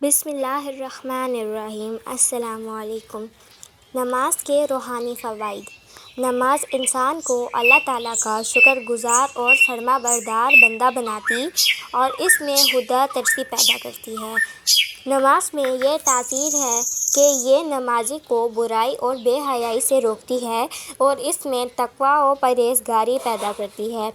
बिस्मिल्लाहिर्रहमानिर्रहीम। अस्सलामुअलैकुम। नमाज के रूहानी फ़वाइद। नमाज इंसान को अल्लाह ताला का शुक्रगुज़ार और फरमाबरदार बंदा बनाती और इसमें हुदा तरसी पैदा करती है। नमाज में ये तासीर है कि ये नमाजी को बुराई और बेहयाई से रोकती है और इसमें तक़वा और परहेज़गारी पैदा करती है।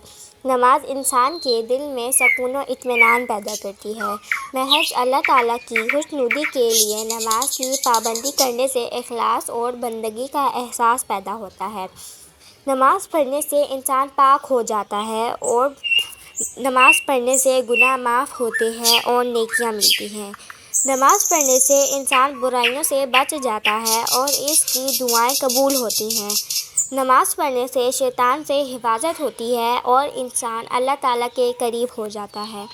नमाज इंसान के दिल में सकून और इत्मीनान पैदा करती है। महज अल्लाह ताला की खुशनुदी के लिए नमाज की पाबंदी करने से इखलास और बंदगी का एहसास पैदा होता है। नमाज पढ़ने से इंसान पाक हो जाता है और नमाज पढ़ने से गुनाह माफ़ होते हैं और नेकियां मिलती हैं। नमाज पढ़ने से इंसान बुराइयों से बच जाता है और इसकी दुआएं कबूल होती हैं। नमाज पढ़ने से शैतान से हिफाजत होती है और इंसान अल्लाह ताला के करीब हो जाता है।